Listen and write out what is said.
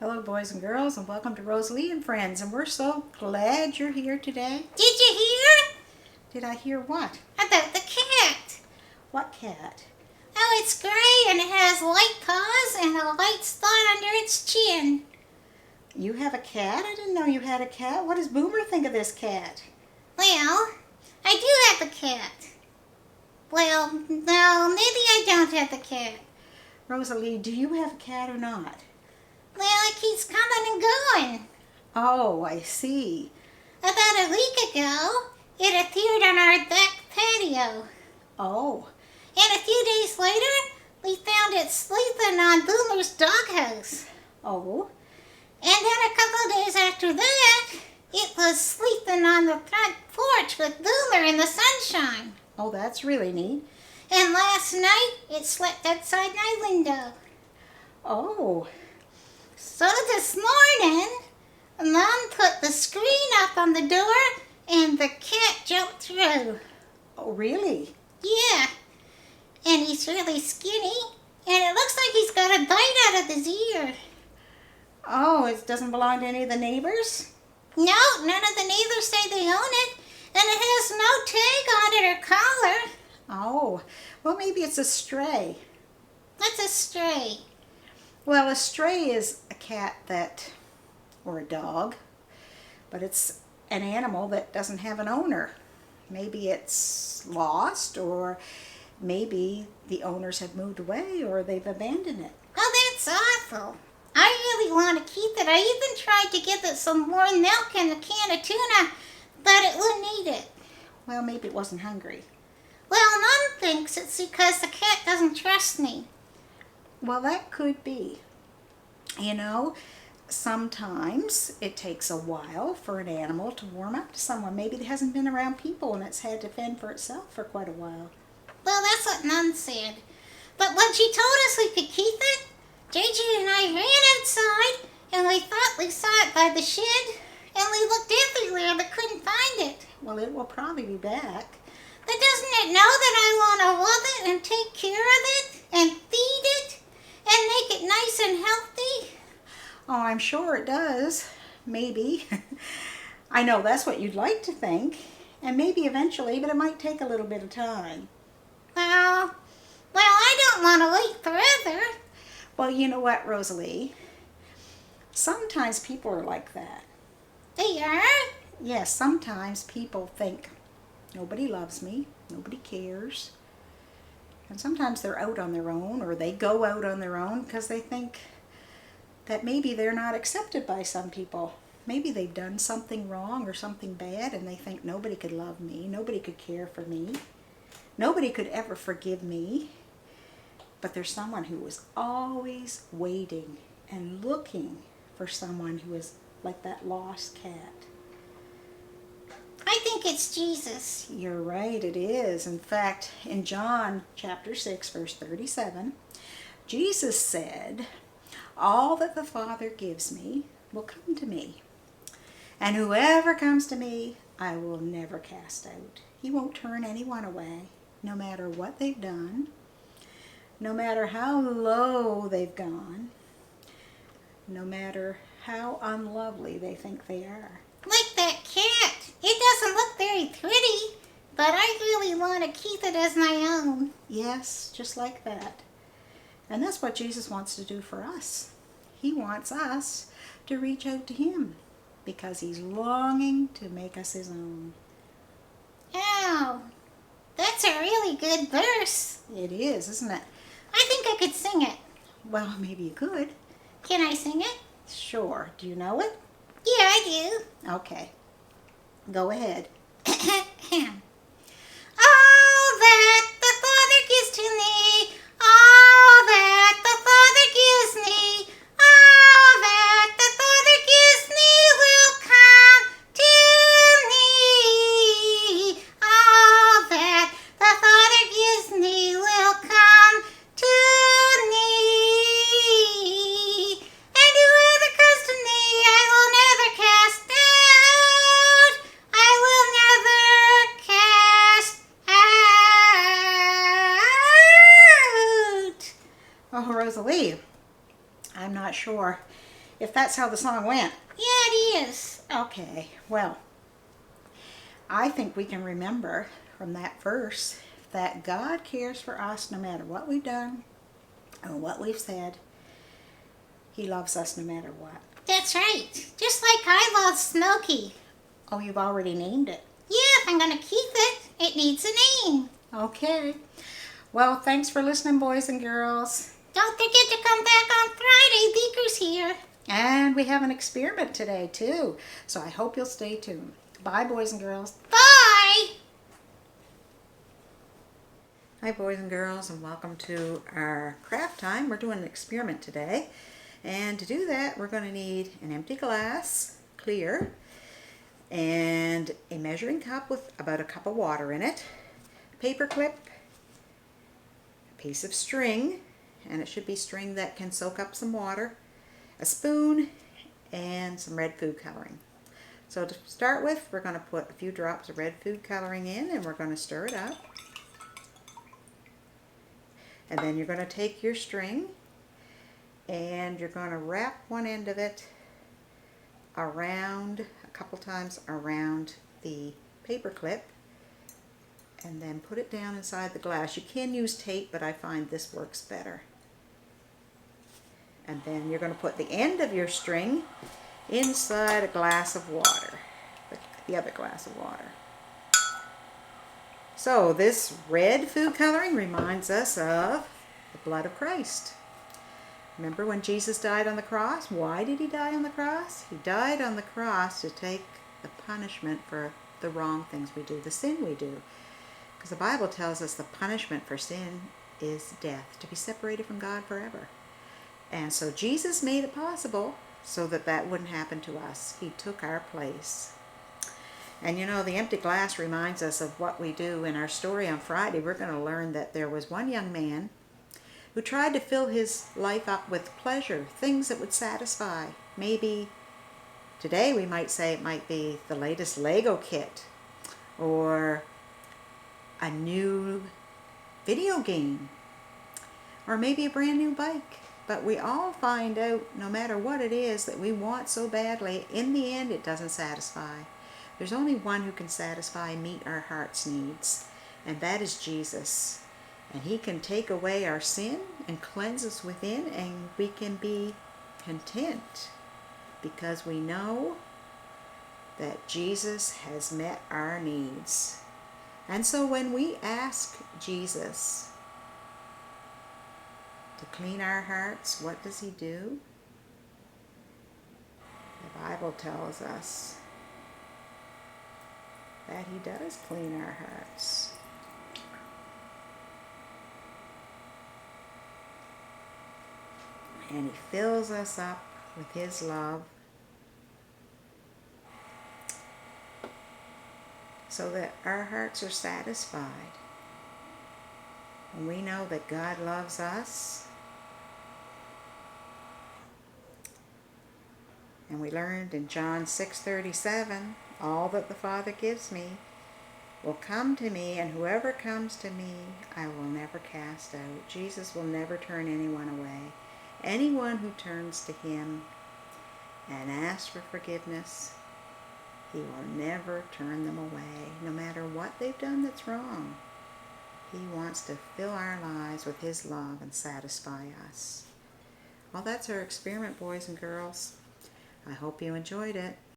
Hello, boys and girls, and welcome to Rosa-Leigh and Friends. And we're so glad you're here today. Did you hear? Did I hear what? About the cat. What cat? Oh, it's gray and it has light paws and a light spot under its chin. You have a cat? I didn't know you had a cat. What does Boomer think of this cat? Well, I do have a cat. Well, no, maybe I don't have a cat. Rosa-Leigh, do you have a cat or not? Well, it keeps coming and going. Oh, I see. About a week ago, it appeared on our back patio. Oh. And a few days later, we found it sleeping on Boomer's doghouse. Oh. And then a couple of days after that, it was sleeping on the front porch with Boomer in the sunshine. Oh, that's really neat. And last night, it slept outside my window. Oh. So this morning, Mom put the screen up on the door and the cat jumped through. Oh, really? Yeah. And he's really skinny, and it looks like he's got a bite out of his ear. Oh, it doesn't belong to any of the neighbors? No, none of the neighbors say they own it, and it has no tag on it or collar. Oh, well, maybe it's a stray. What's a stray? Well, a stray is a cat or a dog, but it's an animal that doesn't have an owner. Maybe it's lost, or maybe the owners have moved away, or they've abandoned it. Oh, that's awful. I really want to keep it. I even tried to give it some warm milk and a can of tuna, but it wouldn't eat it. Well, maybe it wasn't hungry. Well, Mom thinks it's because the cat doesn't trust me. Well, that could be. You know, sometimes it takes a while for an animal to warm up to someone. Maybe it hasn't been around people and it's had to fend for itself for quite a while. Well, that's what Mom said. But when she told us we could keep it, JJ and I ran outside and we thought we saw it by the shed, and we looked everywhere but couldn't find it. Well, it will probably be back. But doesn't it know that I want to love it and take care of it and feed it and make it nice and healthy? Oh, I'm sure it does. Maybe. I know that's what you'd like to think. And maybe eventually, but it might take a little bit of time. Well, I don't want to wait forever. Well, you know what, Rosa-Leigh? Sometimes people are like that. They are? Yes, sometimes people think, nobody loves me, nobody cares. And sometimes they're out on their own, or they go out on their own because they think that maybe they're not accepted by some people. Maybe they've done something wrong or something bad, and they think nobody could love me, nobody could care for me, nobody could ever forgive me. But there's someone who is always waiting and looking for someone who is like that lost cat. I think it's Jesus. You're right, it is. In fact, in John chapter 6, verse 37, Jesus said, "All that the Father gives me will come to me. And whoever comes to me, I will never cast out." He won't turn anyone away, no matter what they've done, no matter how low they've gone, no matter how unlovely they think they are. Like that cat. It doesn't look very pretty, but I really want to keep it as my own. Yes, just like that. And that's what Jesus wants to do for us. He wants us to reach out to Him because He's longing to make us His own. Oh, that's a really good verse. It is, isn't it? I think I could sing it. Well, maybe you could. Can I sing it? Sure. Do you know it? Yeah, I do. Okay. Go ahead. All that the Father gives to me, all that the Father gives me, all that the Father gives me will come to me. All that the Father gives me will come to me. And whoever comes to me, I will never cast out. I will never cast if that's how the song went. Yeah, it is. Okay, well, I think we can remember from that verse that God cares for us no matter what we've done or what we've said. He loves us no matter what. That's right. Just like I love Snooky. Oh, you've already named it. Yeah, if I'm going to keep it, it needs a name. Okay. Well, thanks for listening, boys and girls. Don't forget to come back on Friday. Beaker's here. And we have an experiment today, too. So I hope you'll stay tuned. Bye, boys and girls. Bye. Hi, boys and girls, and welcome to our craft time. We're doing an experiment today. And to do that, we're going to need an empty glass, clear, and a measuring cup with about a cup of water in it, a paper clip, a piece of string, and it should be string that can soak up some water, a spoon, and some red food coloring. So to start with, we're going to put a few drops of red food coloring in, and we're going to stir it up. And then you're going to take your string and you're going to wrap one end of it around, a couple times around the paper clip, and then put it down inside the glass. You can use tape, but I find this works better. And then you're going to put the end of your string inside a glass of water, the other glass of water. So this red food coloring reminds us of the blood of Christ. Remember when Jesus died on the cross? Why did he die on the cross? He died on the cross to take the punishment for the wrong things we do, the sin we do. Because the Bible tells us the punishment for sin is death, to be separated from God forever. And so Jesus made it possible so that that wouldn't happen to us. He took our place. And you know, the empty glass reminds us of what we do. In our story on Friday, we're going to learn that there was one young man who tried to fill his life up with pleasure, things that would satisfy. Maybe today we might say it might be the latest Lego kit or a new video game or maybe a brand new bike. But we all find out, no matter what it is that we want so badly, in the end it doesn't satisfy. There's only one who can satisfy and meet our heart's needs, and that is Jesus. And he can take away our sin and cleanse us within, and we can be content because we know that Jesus has met our needs. And so when we ask Jesus to clean our hearts, what does he do? The Bible tells us that he does clean our hearts. And he fills us up with his love so that our hearts are satisfied. And we know that God loves us. And we learned in John 6:37, all that the Father gives me will come to me, and whoever comes to me, I will never cast out. Jesus will never turn anyone away. Anyone who turns to him and asks for forgiveness, he will never turn them away, no matter what they've done that's wrong. He wants to fill our lives with his love and satisfy us. Well, that's our experiment, boys and girls. I hope you enjoyed it.